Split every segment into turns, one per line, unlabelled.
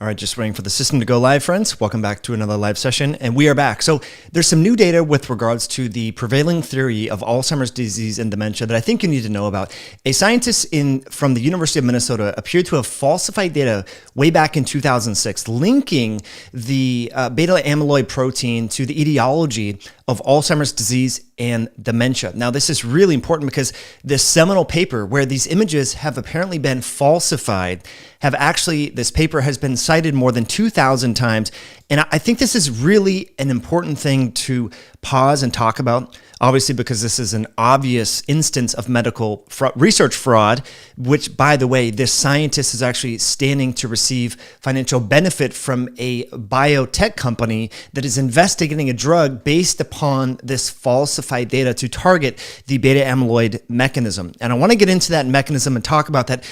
All right, just waiting for the system to go live, friends. Welcome back to another live session, and we are back. So there's some new data with regards to the prevailing theory of Alzheimer's disease and dementia that I think you need to know about. A scientist from the University of Minnesota appeared to have falsified data way back in 2006, linking the beta amyloid protein to the etiology of Alzheimer's disease and dementia. Now, this is really important because this seminal paper where these images have apparently been falsified this paper has been cited more than 2,000 times. And I think this is really an important thing to pause and talk about, obviously, because this is an obvious instance of medical research fraud, which, by the way, this scientist is actually standing to receive financial benefit from a biotech company that is investigating a drug based upon this falsified data to target the beta amyloid mechanism. And I want to get into that mechanism and talk about that,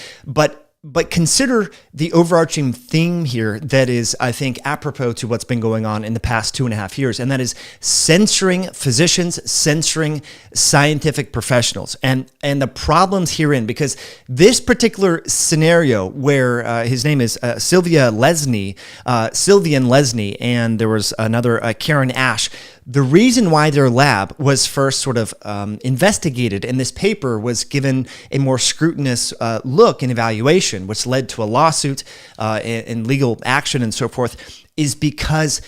but consider the overarching theme here that is, I think, apropos to what's been going on in the past 2.5 years, and that is censoring physicians, censoring scientific professionals, and the problems herein, because this particular scenario where his name is Sylvian Leslie, and there was another Karen Ash. The reason why their lab was first sort of investigated and this paper was given a more scrutinous look and evaluation, which led to a lawsuit and legal action and so forth, is because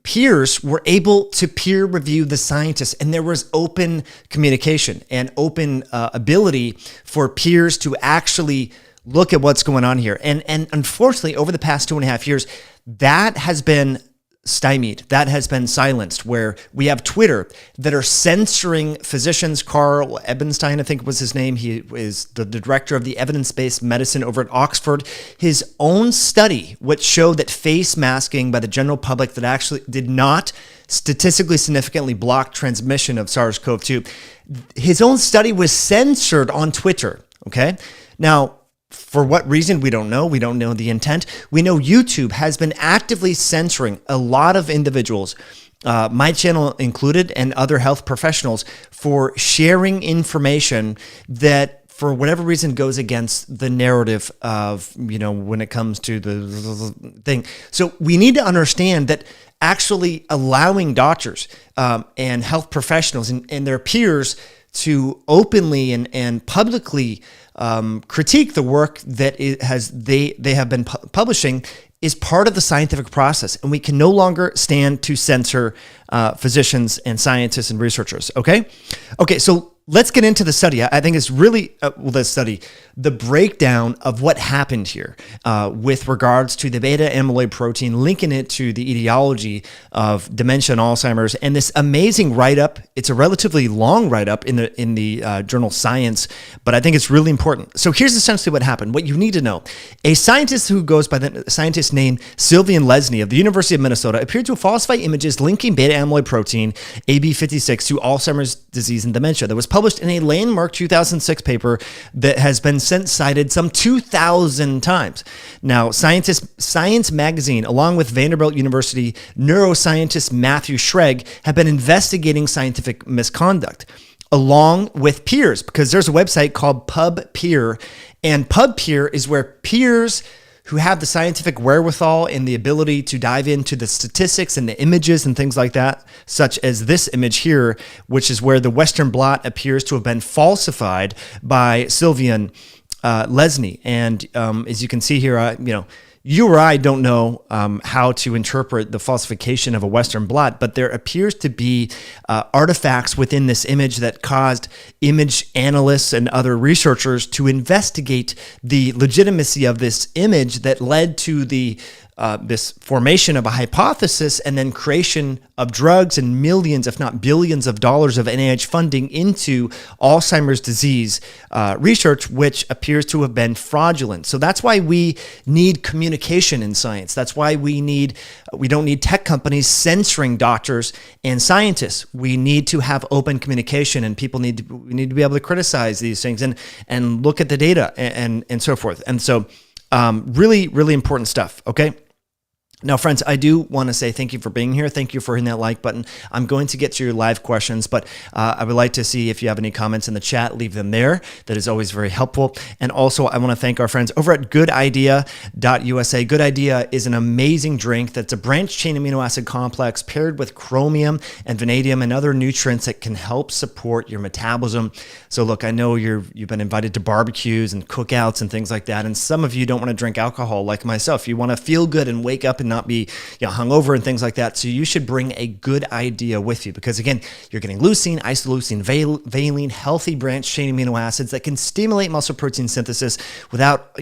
peers were able to peer review the scientists, and there was open communication and open ability for peers to actually look at what's going on here. And unfortunately, over the past 2.5 years, that has been stymied, that has been silenced, where we have Twitter that are censoring physicians. Carl Ebenstein, I think was his name. He is the director of the evidence-based medicine over at Oxford. His own study, which showed that face masking by the general public that actually did not statistically significantly block transmission of SARS-CoV-2, his own study was censored on Twitter, okay? Now, for what reason, we don't know. We don't know the intent. We know YouTube has been actively censoring a lot of individuals, my channel included, and other health professionals, for sharing information that, for whatever reason, goes against the narrative of, when it comes to the thing. So we need to understand that actually allowing doctors and health professionals and their peers to openly and publicly critique the work that they have been publishing is part of the scientific process, and we can no longer stand to censor physicians and scientists and researchers. Okay, so let's get into the study. I think it's really the breakdown of what happened here with regards to the beta amyloid protein, linking it to the etiology of dementia and Alzheimer's, and this amazing write-up. It's a relatively long write-up in the journal Science, but I think it's really important. So here's essentially what happened. What you need to know: a scientist who goes by the scientist named Sylvian Leslie of the University of Minnesota appeared to falsify images linking beta amyloid protein AB56 to Alzheimer's disease and dementia. That was published in a landmark 2006 paper that has been since cited some 2,000 times. Now, Science magazine, along with Vanderbilt University neuroscientist Matthew Schrag, have been investigating scientific misconduct, along with peers, because there's a website called PubPeer, and PubPeer is where peers who have the scientific wherewithal and the ability to dive into the statistics and the images and things like that, such as this image here, which is where the Western blot appears to have been falsified by Sylvian Leslie. And as you can see here, you or I don't know how to interpret the falsification of a Western blot, but there appears to be artifacts within this image that caused image analysts and other researchers to investigate the legitimacy of this image that led to this formation of a hypothesis and then creation of drugs and millions, if not billions of dollars of NIH funding into Alzheimer's disease research, which appears to have been fraudulent. So that's why we need communication in science. That's why we don't need tech companies censoring doctors and scientists. We need to have open communication, and we need to be able to criticize these things and look at the data and so forth. And so really, really important stuff, okay? Now, friends, I do want to say thank you for being here. Thank you for hitting that like button. I'm going to get to your live questions, but I would like to see if you have any comments in the chat. Leave them there. That is always very helpful. And also, I want to thank our friends over at goodidea.usa. Good Idea is an amazing drink that's a branched-chain amino acid complex paired with chromium and vanadium and other nutrients that can help support your metabolism. So look, I know you've been invited to barbecues and cookouts and things like that, and some of you don't want to drink alcohol like myself. You want to feel good and wake up and not be hungover and things like that. So you should bring a Good Idea with you because, again, you're getting leucine, isoleucine, valine, healthy branched-chain amino acids that can stimulate muscle protein synthesis without,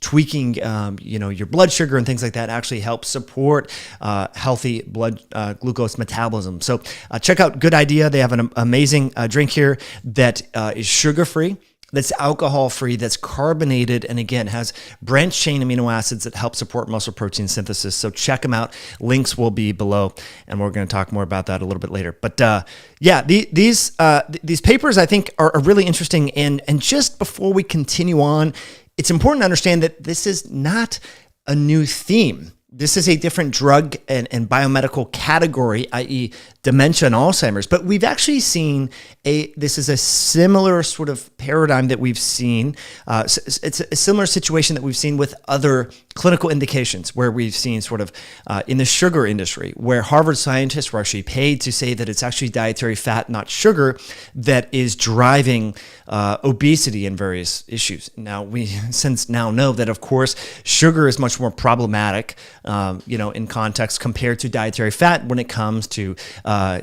tweaking, your blood sugar and things like that. Actually help support healthy blood glucose metabolism. So check out Good Idea. They have an amazing drink here that is sugar-free, that's alcohol-free, that's carbonated, and again, has branched-chain amino acids that help support muscle protein synthesis. So check them out. Links will be below, and we're going to talk more about that a little bit later. But these papers, I think, are really interesting. And just before we continue on, it's important to understand that this is not a new theme. This is a different drug and biomedical category, i.e. dementia and Alzheimer's. But we've actually seen this is a similar sort of paradigm that we've seen. It's a similar situation that we've seen with other clinical indications where we've seen sort of in the sugar industry, where Harvard scientists were actually paid to say that it's actually dietary fat, not sugar, that is driving obesity and various issues. Now, we since now know that, of course, sugar is much more problematic, in context compared to dietary fat when it comes to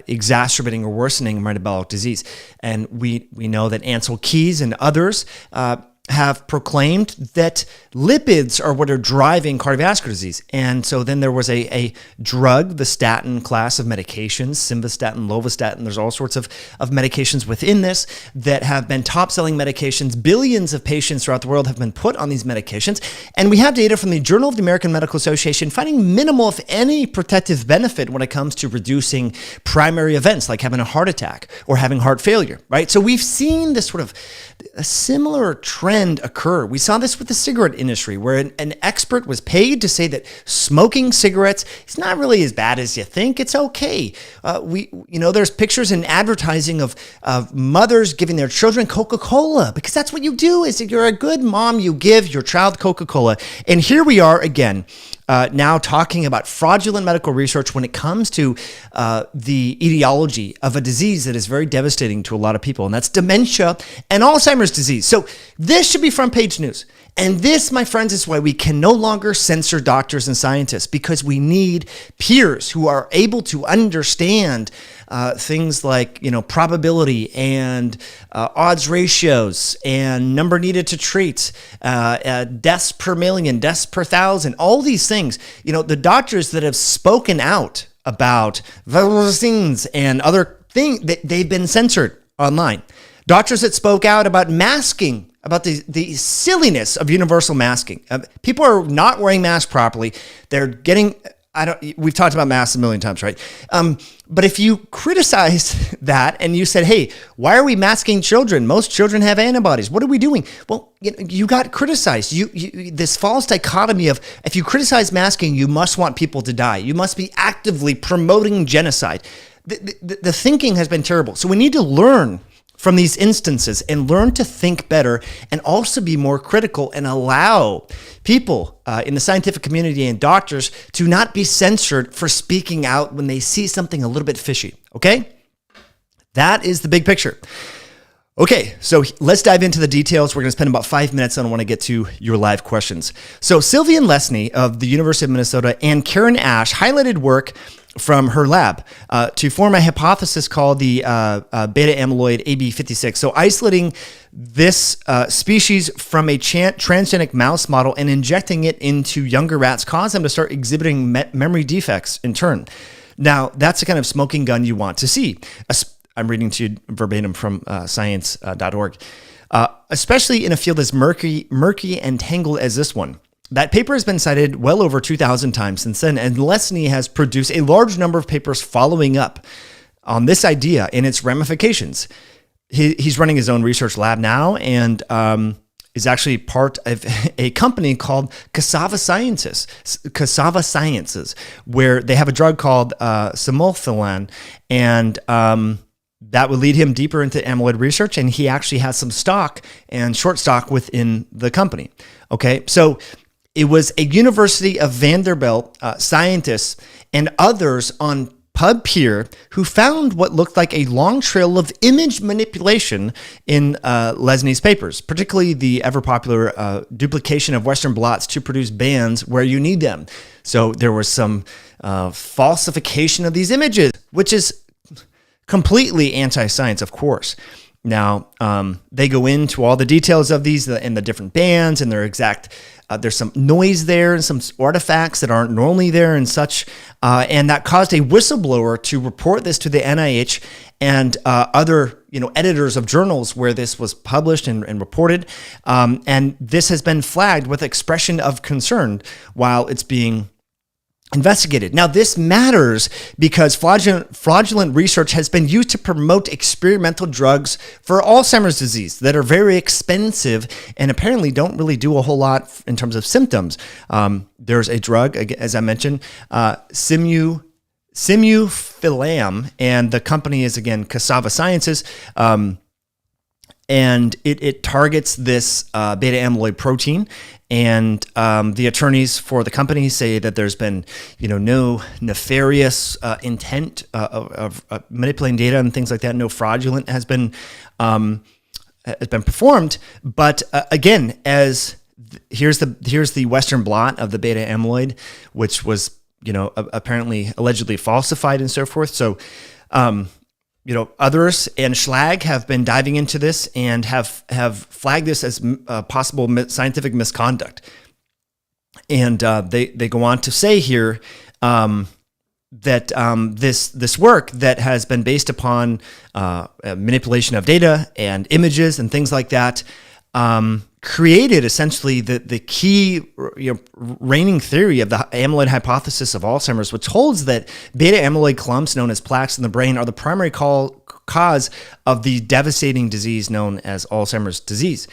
exacerbating or worsening metabolic disease. And we know that Ansel Keys and others have proclaimed that lipids are what are driving cardiovascular disease. And so then there was a drug, the statin class of medications, simvastatin, lovastatin. There's all sorts of medications within this that have been top-selling medications. Billions of patients throughout the world have been put on these medications. And we have data from the Journal of the American Medical Association finding minimal, if any, protective benefit when it comes to reducing primary events like having a heart attack or having heart failure, right? So we've seen this sort of a similar trend occur. We saw this with the cigarette industry, where an expert was paid to say that smoking cigarettes is not really as bad as you think. It's okay. There's pictures in advertising of mothers giving their children Coca-Cola because that's what you do. Is you're a good mom, you give your child Coca-Cola. And here we are again. Now talking about fraudulent medical research when it comes to the etiology of a disease that is very devastating to a lot of people, and that's dementia and Alzheimer's disease. So this should be front page news. And this, my friends, is why we can no longer censor doctors and scientists, because we need peers who are able to understand things like, probability and odds ratios and number needed to treat, deaths per million, deaths per thousand, all these things. The doctors that have spoken out about vaccines and other things, they've been censored online. Doctors that spoke out about masking, about the silliness of universal masking. People are not wearing masks properly. They're getting... we've talked about masks a million times, right? But if you criticize that and you said, hey, why are we masking children? Most children have antibodies. What are we doing? Well, you got criticized. This false dichotomy of if you criticize masking, you must want people to die. You must be actively promoting genocide. The thinking has been terrible. So we need to learn from these instances and learn to think better and also be more critical and allow people in the scientific community and doctors to not be censored for speaking out when they see something a little bit fishy, okay? That is the big picture. Okay, so let's dive into the details. We're going to spend about 5 minutes and I want to get to your live questions. So Sylvian Lesney of the University of Minnesota and Karen Ash highlighted work from her lab to form a hypothesis called the beta amyloid AB56. So isolating this species from a transgenic mouse model and injecting it into younger rats caused them to start exhibiting memory defects in turn. Now, that's the kind of smoking gun you want to see. I'm reading to you verbatim from science.org. Especially in a field as murky and tangled as this one. That paper has been cited well over 2,000 times since then, and Lesney has produced a large number of papers following up on this idea and its ramifications. He's running his own research lab now, and is actually part of a company called Cassava Sciences, where they have a drug called simulfilan, and that would lead him deeper into amyloid research, and he actually has some stock and short stock within the company. Okay, so it was a University of Vanderbilt scientists and others on PubPeer who found what looked like a long trail of image manipulation in Lesnie's papers, particularly the ever-popular duplication of Western blots to produce bands where you need them. So there was some falsification of these images, which is completely anti-science, of course. Now, they go into all the details of these and the different bands and their exact, there's some noise there and some artifacts that aren't normally there and such. And that caused a whistleblower to report this to the NIH and other editors of journals where this was published and reported. And this has been flagged with expression of concern while it's being investigated. Now, this matters because fraudulent research has been used to promote experimental drugs for Alzheimer's disease that are very expensive and apparently don't really do a whole lot in terms of symptoms. There's a drug, as I mentioned, simulfilam, and the company is, again, Cassava Sciences. And it targets this beta amyloid protein. And the attorneys for the company say that there's been, no nefarious intent of manipulating data and things like that. No fraudulent has been performed. But again, here's the Western blot of the beta amyloid, which was apparently allegedly falsified and so forth. So. Others and Schlag have been diving into this and have flagged this as possible scientific misconduct. And they go on to say here that this work that has been based upon manipulation of data and images and things like that created essentially the key reigning theory of the amyloid hypothesis of Alzheimer's, which holds that beta amyloid clumps known as plaques in the brain are the primary cause of the devastating disease known as Alzheimer's disease.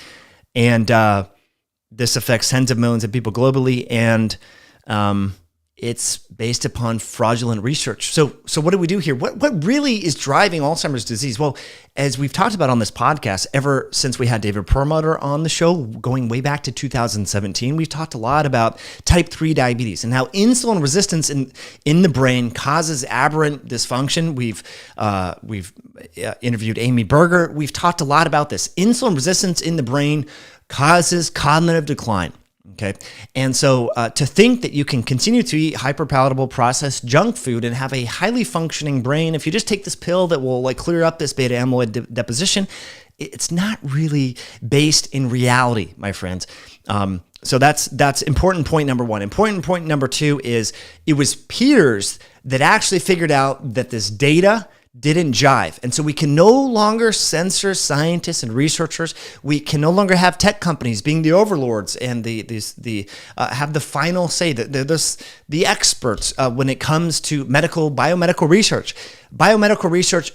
And this affects tens of millions of people globally, and it's based upon fraudulent research. So what do we do here? What really is driving Alzheimer's disease? Well, as we've talked about on this podcast, ever since we had David Perlmutter on the show, going way back to 2017, we've talked a lot about type 3 diabetes and how insulin resistance in the brain causes aberrant dysfunction. We've interviewed Amy Berger. We've talked a lot about this. Insulin resistance in the brain causes cognitive decline. Okay. And so to think that you can continue to eat hyperpalatable processed junk food and have a highly functioning brain, if you just take this pill that will clear up this beta amyloid deposition, it's not really based in reality, my friends. So that's important point number one. Important point number two is it was peers that actually figured out that this data didn't jive. And so we can no longer censor scientists and researchers. We can no longer have tech companies being the overlords and have the final say, the experts when it comes to biomedical research. Biomedical research,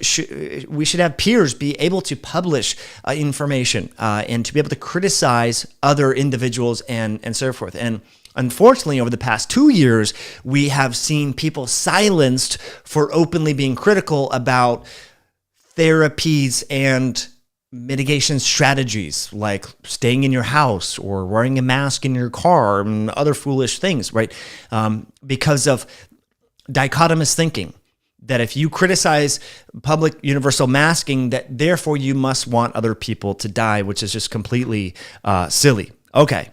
we should have peers be able to publish information and to be able to criticize other individuals and so forth. And unfortunately, over the past 2 years, we have seen people silenced for openly being critical about therapies and mitigation strategies like staying in your house or wearing a mask in your car and other foolish things, right? Because of dichotomous thinking that if you criticize public universal masking, that therefore you must want other people to die, which is just completely silly. Okay.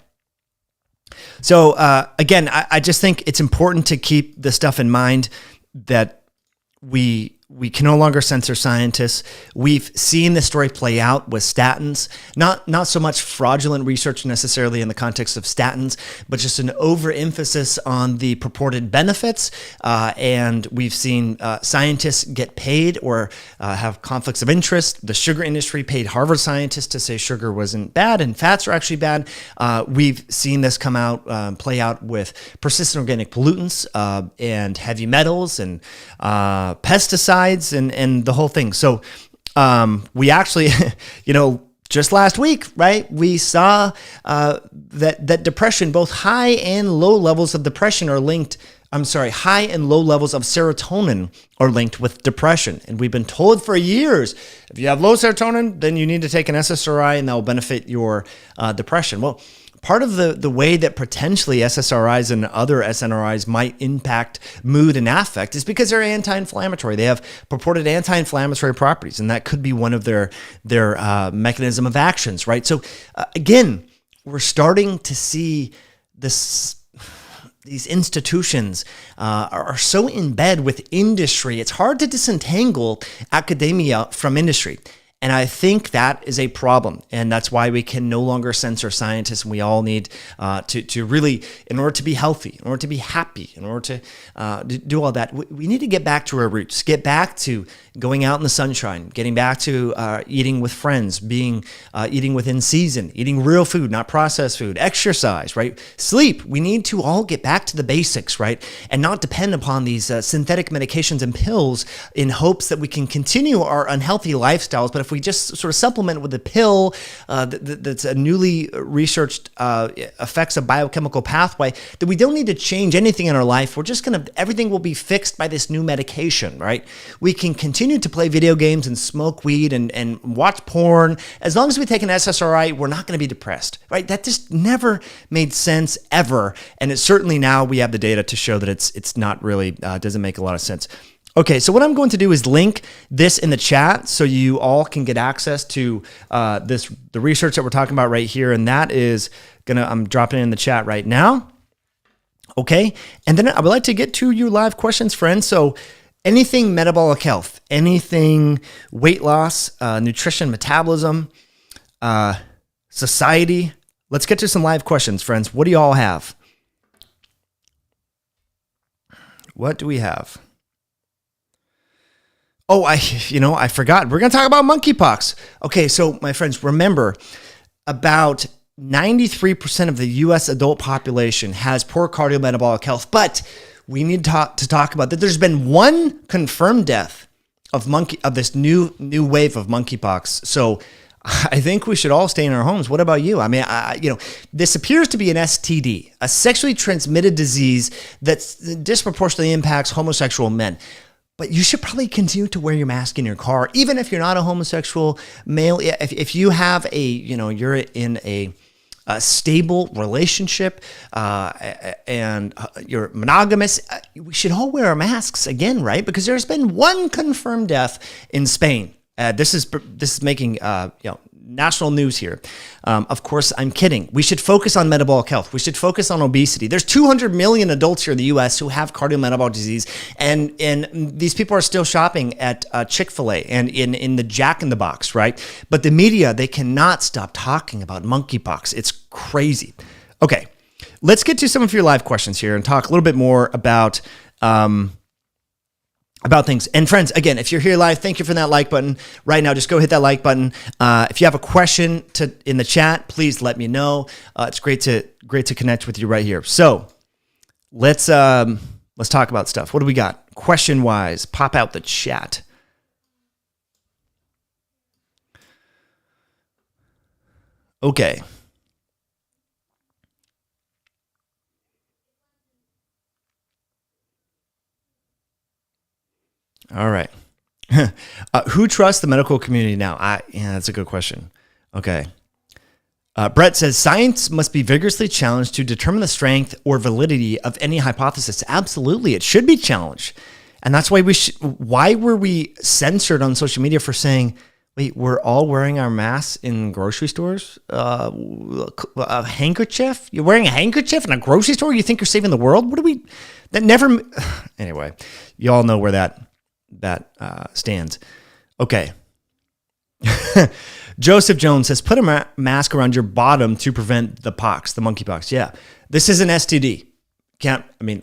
So again, I just think it's important to keep the stuff in mind that we can no longer censor scientists. We've seen this story play out with statins, not so much fraudulent research necessarily in the context of statins, but just an overemphasis on the purported benefits. And we've seen scientists get paid or have conflicts of interest. The sugar industry paid Harvard scientists to say sugar wasn't bad and fats are actually bad. We've seen this play out with persistent organic pollutants and heavy metals and pesticides and the whole thing. So we actually, just last week, right, we saw that depression, both high and low levels of depression are linked. High and low levels of serotonin are linked with depression. And we've been told for years, if you have low serotonin, then you need to take an SSRI and that will benefit your depression. Well, part of the way that potentially SSRIs and other SNRIs might impact mood and affect is because they're anti-inflammatory. They have purported anti-inflammatory properties, and that could be one of their mechanism of actions, right? So again, we're starting to see these institutions are so in bed with industry. It's hard to disentangle academia from industry. And I think that is a problem. And that's why we can no longer censor scientists. And we all need to really, in order to be healthy, in order to be happy, in order to do all that, we need to get back to our roots, get back to going out in the sunshine, getting back to eating with friends, eating within season, eating real food, not processed food, exercise, right? Sleep. We need to all get back to the basics, right? And not depend upon these synthetic medications and pills in hopes that we can continue our unhealthy lifestyles. But if we just sort of supplement with a pill that's a newly researched affects a biochemical pathway, that we don't need to change anything in our life. We're just everything will be fixed by this new medication, right? We can continue to play video games and smoke weed and watch porn. As long as we take an SSRI, we're not going to be depressed, right? That just never made sense ever. And it's certainly now we have the data to show that it's not really, doesn't make a lot of sense. Okay, so what I'm going to do is link this in the chat so you all can get access to the research that we're talking about right here. And that is I'm dropping it in the chat right now. Okay, and then I would like to get to your live questions, friends. So anything metabolic health, anything weight loss, nutrition, metabolism, society. Let's get to some live questions, friends. What do you all have? What do we have? Oh, I forgot. We're going to talk about monkeypox. Okay, so my friends, remember, about 93% of the U.S. adult population has poor cardiometabolic health, but we need to talk about that. There's been one confirmed death of this new wave of monkeypox. So I think we should all stay in our homes. What about you? I mean, this appears to be an STD, a sexually transmitted disease that disproportionately impacts homosexual men. But you should probably continue to wear your mask in your car, even if you're not a homosexual male. If you have you're in a stable relationship and you're monogamous, we should all wear our masks again, right? Because there's been one confirmed death in Spain. This is making national news here. Of course, I'm kidding. We should focus on metabolic health. We should focus on obesity. There's 200 million adults here in the U.S. who have cardiometabolic disease, and these people are still shopping at Chick-fil-A and in the Jack in the Box, right? But the media, they cannot stop talking about monkeypox. It's crazy. Okay, let's get to some of your live questions here and talk a little bit more about things. And friends, again, if you're here live, thank you for that like button. Right now, just go hit that like button. If you have a question in the chat, please let me know. It's great to connect with you right here. So let's talk about stuff. What do we got? Question wise, pop out the chat. Okay. All right. Who trusts the medical community now? Yeah, that's a good question. Okay. Brett says, science must be vigorously challenged to determine the strength or validity of any hypothesis. Absolutely. It should be challenged. And that's why why were we censored on social media for saying, wait, we're all wearing our masks in grocery stores? A handkerchief? You're wearing a handkerchief in a grocery store? You think you're saving the world? Anyway, you all know where that stands. Okay. Joseph Jones says, put a mask around your bottom to prevent the monkeypox. Yeah. This is an STD.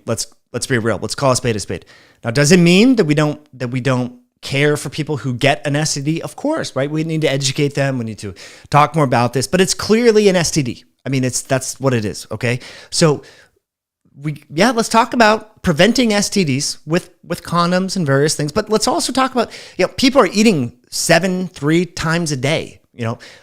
Let's be real. Let's call a spade a spade. Now, does it mean that we don't care for people who get an STD? Of course, right? We need to educate them. We need to talk more about this, but it's clearly an STD. I mean, that's what it is. Okay. So let's talk about preventing STDs with condoms and various things, but let's also talk about, people are eating 3 times a day.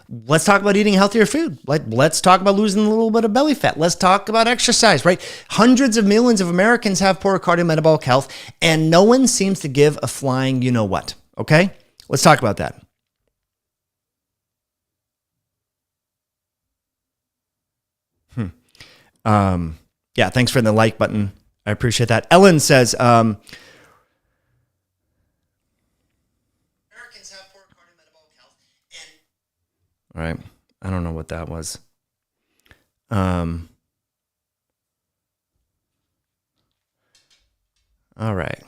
let's talk about eating healthier food. Let's talk about losing a little bit of belly fat. Let's talk about exercise, right? Hundreds of millions of Americans have poor cardiometabolic health, and no one seems to give a flying you-know-what, okay? Let's talk about that. Yeah, thanks for the like button. I appreciate that. Ellen says, Americans have poor cardiometabolic health. All right. I don't know what that was. All right.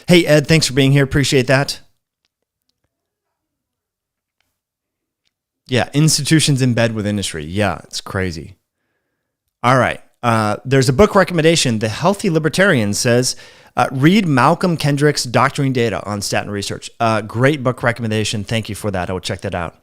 Hey, Ed, thanks for being here. Appreciate that. Yeah, institutions in bed with industry. Yeah, it's crazy. All right. There's a book recommendation. The Healthy Libertarian says, read Malcolm Kendrick's Doctoring Data on Statin Research. Great book recommendation. Thank you for that. I will check that out.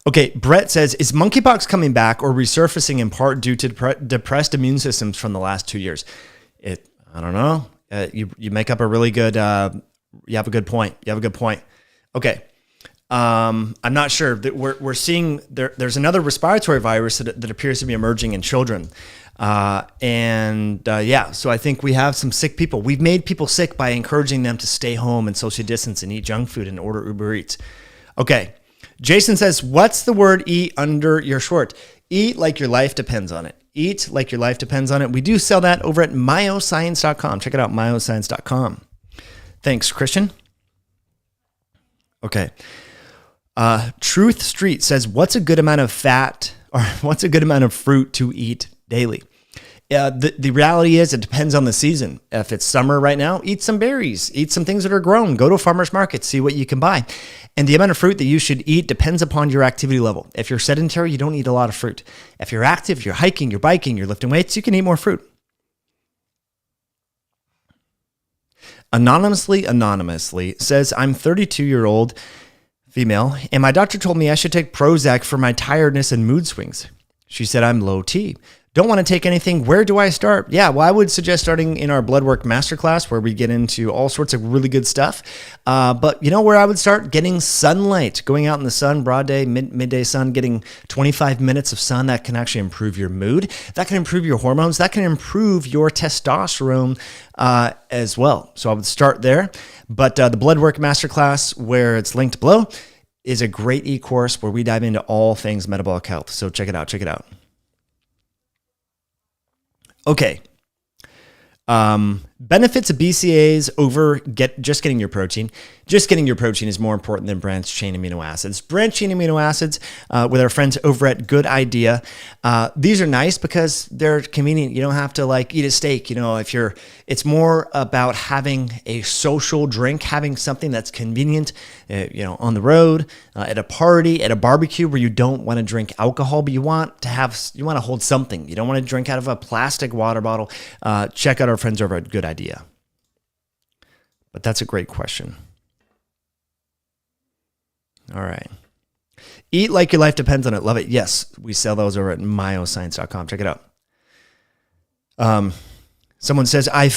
Okay, Brett says, is monkeypox coming back or resurfacing in part due to depressed immune systems from the last 2 years? I don't know. You make up a really good, you have a good point. Okay. I'm not sure that we're seeing there's another respiratory virus that appears to be emerging in children. So I think we have some sick people. We've made people sick by encouraging them to stay home and social distance and eat junk food and order Uber Eats. Okay. Jason says, what's the word eat under your short? Eat like your life depends on it. Eat like your life depends on it. We do sell that over at myoscience.com. Check it out, myoscience.com. Thanks, Christian. Okay. Truth Street says, what's a good amount of fat or what's a good amount of fruit to eat daily? The reality is it depends on the season. If it's summer right now, eat some berries, eat some things that are grown, go to a farmer's market, see what you can buy. And the amount of fruit that you should eat depends upon your activity level. If you're sedentary, you don't eat a lot of fruit. If you're active, you're hiking, you're biking, you're lifting weights, you can eat more fruit. Anonymously says, I'm 32-year-old female, and my doctor told me I should take Prozac for my tiredness and mood swings. She said I'm low T. Don't want to take anything. Where do I start? Yeah, well, I would suggest starting in our blood work masterclass where we get into all sorts of really good stuff. But you know where I would start? Getting sunlight, going out in the sun, broad day, midday sun, getting 25 minutes of sun. That can actually improve your mood. That can improve your hormones. That can improve your testosterone as well. So I would start there. But the blood work masterclass, where it's linked below, is a great e-course where we dive into all things metabolic health. So check it out. Okay. Benefits of BCAAs over just getting your protein. Just getting your protein is more important than branched chain amino acids. Branched chain amino acids, with our friends over at Good Idea, these are nice because they're convenient. You don't have to eat a steak. It's more about having a social drink, having something that's convenient, on the road, at a party, at a barbecue where you don't want to drink alcohol, but you want to hold something. You don't want to drink out of a plastic water bottle. Check out our friends over at Good Idea. But that's a great question. All right. Eat like your life depends on it. Love it. Yes, we sell those over at myoscience.com. Check it out. Someone says, I